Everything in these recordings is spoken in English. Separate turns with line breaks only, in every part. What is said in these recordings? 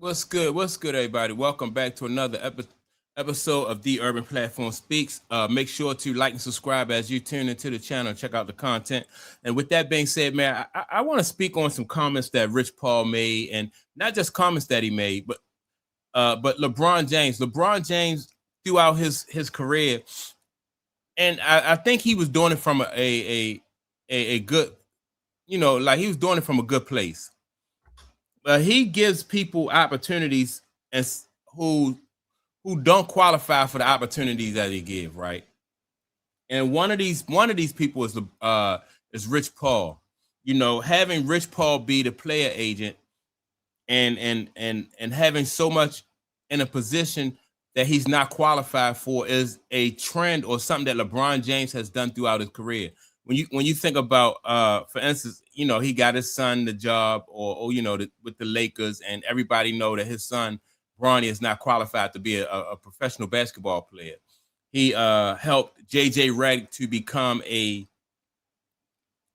What's good? What's good, everybody? Welcome back to another episode of The Urban Platform Speaks. Make sure to like and subscribe as you tune into the channel and check out the content. And with that being said, man, I want to speak on some comments that Rich Paul made, and not just comments that he made, but LeBron James. LeBron James throughout his career, and I think he was doing it from a good, like he was doing it from a good place. He gives people opportunities as who don't qualify for the opportunities that he give, right? And one of these people is Rich Paul. Having Rich Paul be the player agent and having so much in a position that he's not qualified for is a trend or something that LeBron James has done throughout his career. When you think about, for instance, he got his son the job, or with the Lakers, and everybody know that his son Bronny is not qualified to be a professional basketball player. He helped JJ Redick to become a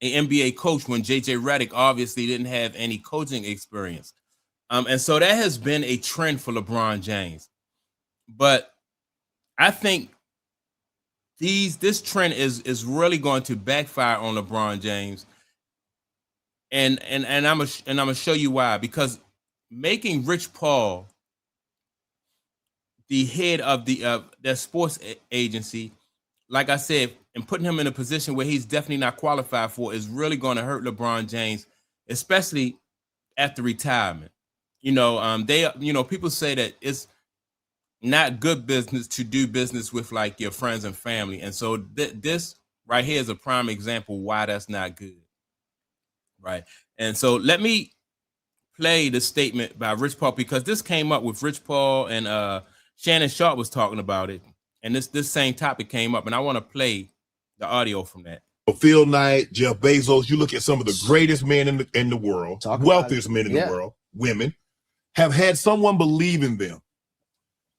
NBA coach when JJ Redick obviously didn't have any coaching experience. And so that has been a trend for LeBron James. But I think this trend is really going to backfire on LeBron James. And I'm gonna show you why. Because making Rich Paul the head of their sports agency, like I said, and putting him in a position where he's definitely not qualified for, is really going to hurt LeBron James, especially after retirement. People say that it's not good business to do business with like your friends and family, and so this right here is a prime example why that's not good, right? And so let me play the statement by Rich Paul, because this came up with Rich Paul and Shannon Sharp was talking about it, and this same topic came up, and I want to play the audio from that.
Phil Knight, Jeff Bezos, you look at some of the greatest men in the world, wealthiest men in the world, women, have had someone believe in them.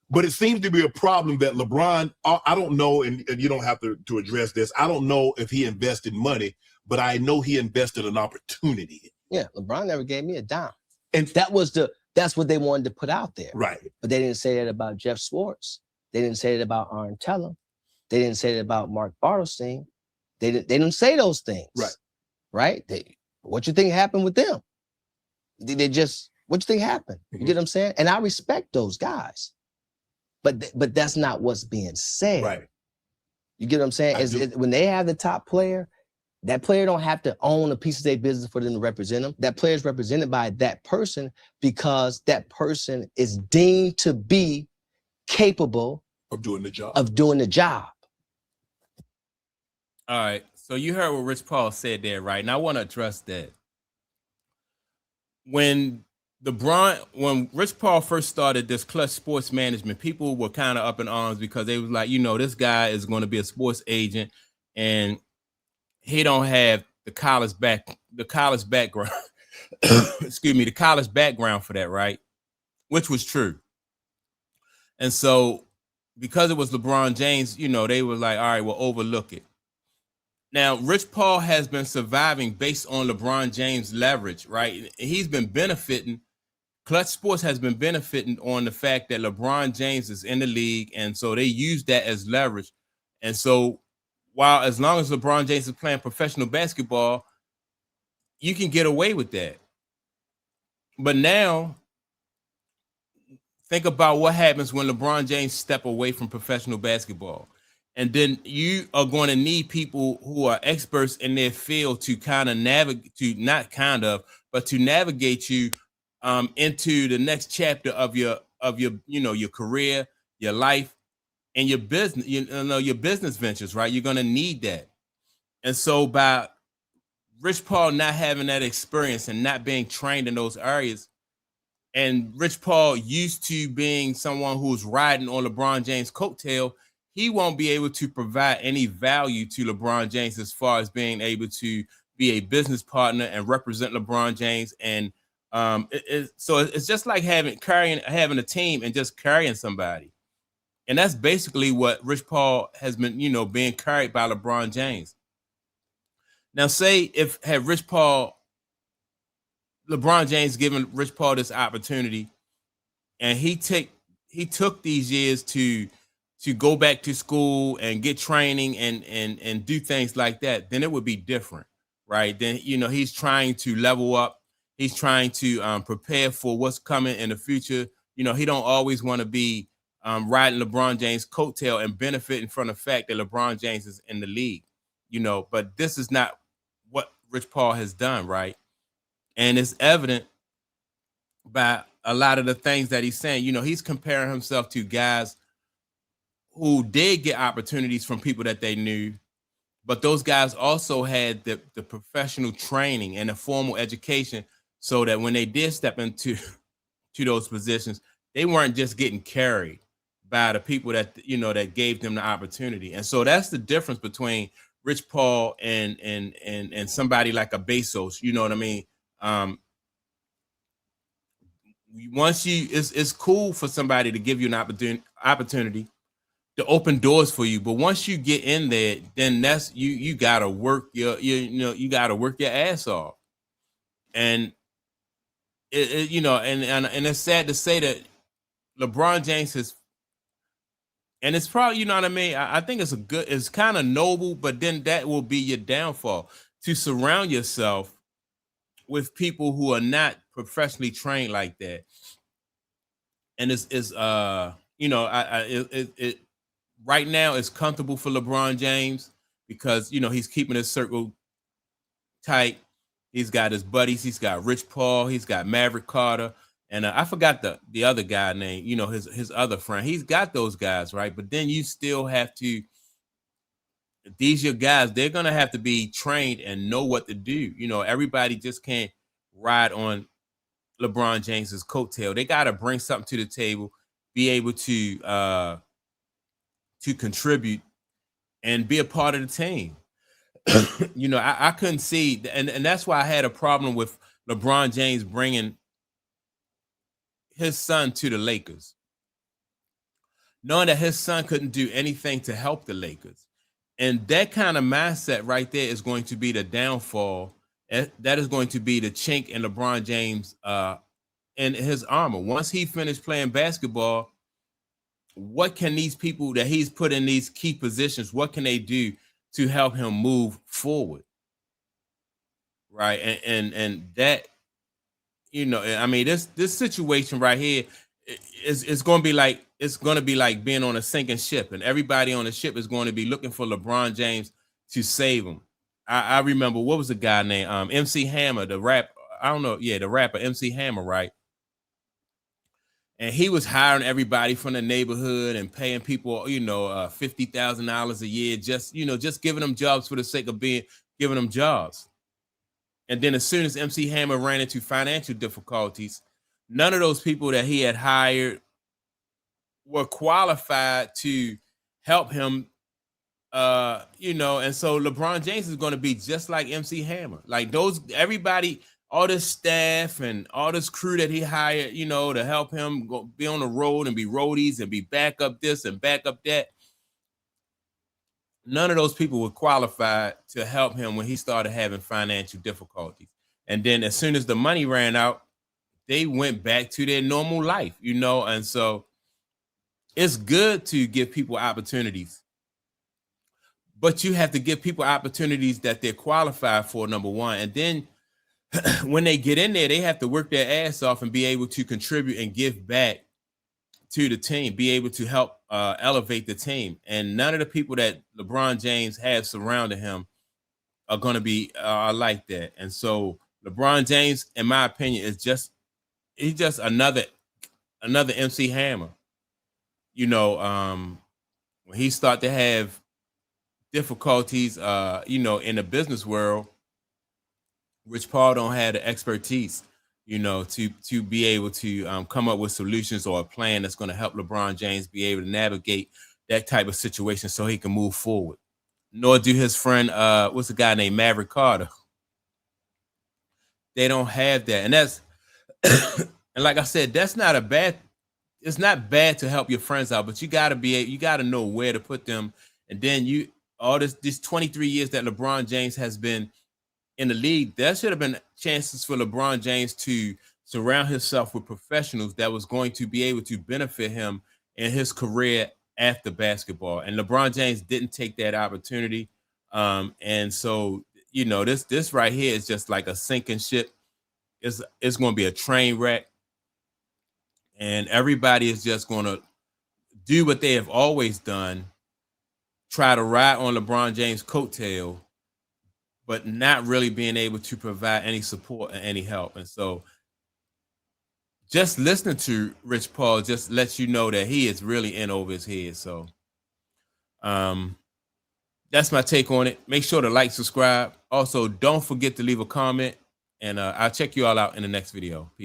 But it seems to be a problem that LeBron, I don't know, and you don't have to address this. I don't know if he invested money, but I know he invested an opportunity.
Yeah, LeBron never gave me a dime. And that's what they wanted to put out there.
Right.
But they didn't say that about Jeff Schwartz. They didn't say that about Arn Tellem. They didn't say that about Mark Bartelstein. They didn't say those things.
Right.
Right? What you think happened with them? What you think happened? You get what I'm saying? And I respect those guys. But that's not what's being said.
Right.
You get what I'm saying? When they have the top player, that player don't have to own a piece of their business for them to represent them. That player is represented by that person because that person is deemed to be capable
of doing the job.
All right. So you heard what Rich Paul said there, right? And I want to address that. When Rich Paul first started this Clutch Sports Management, people were kind of up in arms because they was like, this guy is going to be a sports agent and he don't have the college background. Excuse me, the college background for that, right? Which was true. And so because it was LeBron James, they were like, all right, we'll overlook it. Now, Rich Paul has been surviving based on LeBron James' leverage, right? He's been benefiting. Clutch Sports has been benefiting on the fact that LeBron James is in the league, and so they use that as leverage. And so as long as LeBron James is playing professional basketball, you can get away with that. But now, think about what happens when LeBron James step away from professional basketball. And then you are going to need people who are experts in their field to kind of to navigate you into the next chapter of your your career, your life, and your business, your business ventures, right? You're going to need that. And so by Rich Paul not having that experience and not being trained in those areas, and Rich Paul used to being someone who's riding on LeBron James' coattail, he won't be able to provide any value to LeBron James as far as being able to be a business partner and represent LeBron James. And so it's just like having a team and just carrying somebody. And that's basically what Rich Paul has been, being carried by LeBron James. Now, say had LeBron James given Rich Paul this opportunity and he took these years to go back to school and get training and do things like that, then it would be different, right? Then he's trying to level up. He's trying to prepare for what's coming in the future. He don't always want to be riding LeBron James' coattail and benefiting from the fact that LeBron James is in the league. But this is not what Rich Paul has done, right? And it's evident by a lot of the things that he's saying. He's comparing himself to guys who did get opportunities from people that they knew, but those guys also had the professional training and the formal education, so that when they did step into those positions, they weren't just getting carried by the people that that gave them the opportunity. And so that's the difference between Rich Paul and somebody like a Bezos. You know what I mean? It's cool for somebody to give you an opportunity to open doors for you, but once you get in there, then that's you gotta work you gotta work your ass off. And and it's sad to say that LeBron James has, and it's probably, what I mean, I think it's kind of noble, but then that will be your downfall, to surround yourself with people who are not professionally trained like that. And right now it's comfortable for LeBron James because he's keeping his circle tight. He's got his buddies. He's got Rich Paul. He's got Maverick Carter, and I forgot the other guy name. His other friend. He's got those guys, right? But then you still have to. These your guys. They're gonna have to be trained and know what to do. Everybody just can't ride on LeBron James's coattail. They got to bring something to the table, be able to contribute, and be a part of the team. I couldn't see, and that's why I had a problem with LeBron James bringing his son to the Lakers, knowing that his son couldn't do anything to help the Lakers. And that kind of mindset right there is going to be the downfall. That is going to be the chink in LeBron James in his armor. Once he finished playing basketball, what can these people that he's put in these key positions, what can they do to help him move forward? Right. And that, I mean, this situation right here is going to be like being on a sinking ship, and everybody on the ship is going to be looking for LeBron James to save him. I remember, what was the guy named MC Hammer, the rap. I don't know. Yeah, the rapper MC Hammer, right? And he was hiring everybody from the neighborhood and paying people, $50,000 a year, just giving them jobs for the sake of giving them jobs. And then as soon as MC Hammer ran into financial difficulties, none of those people that he had hired were qualified to help him. And so LeBron James is going to be just like MC Hammer. Like everybody, all this staff and all this crew that he hired, to help him be on the road and be roadies and be backup this and backup that. None of those people were qualified to help him when he started having financial difficulties. And then as soon as the money ran out, they went back to their normal life, and so it's good to give people opportunities. But you have to give people opportunities that they're qualified for, number one. And then when they get in there, they have to work their ass off and be able to contribute and give back to the team, be able to help elevate the team. And none of the people that LeBron James has surrounding him are going to be like that. And so LeBron James, in my opinion, he's just another MC Hammer. When he start to have difficulties, in the business world, Rich Paul don't have the expertise, to be able to come up with solutions or a plan that's going to help LeBron James be able to navigate that type of situation so he can move forward. Nor do his friend, what's the guy named Maverick Carter. They don't have that, and that's and like I said, that's not a bad. It's not bad to help your friends out, but you got to know where to put them. And then all this 23 years that LeBron James has been in the league, there should have been chances for LeBron James to surround himself with professionals that was going to be able to benefit him in his career after basketball. And LeBron James didn't take that opportunity. And so, you know, this right here is just like a sinking ship. It's going to be a train wreck. And everybody is just going to do what they have always done, try to ride on LeBron James' coattail, but not really being able to provide any support and any help. And so just listening to Rich Paul just lets you know that he is really in over his head. So that's my take on it. Make sure to like, subscribe. Also, don't forget to leave a comment, and I'll check you all out in the next video. Peace.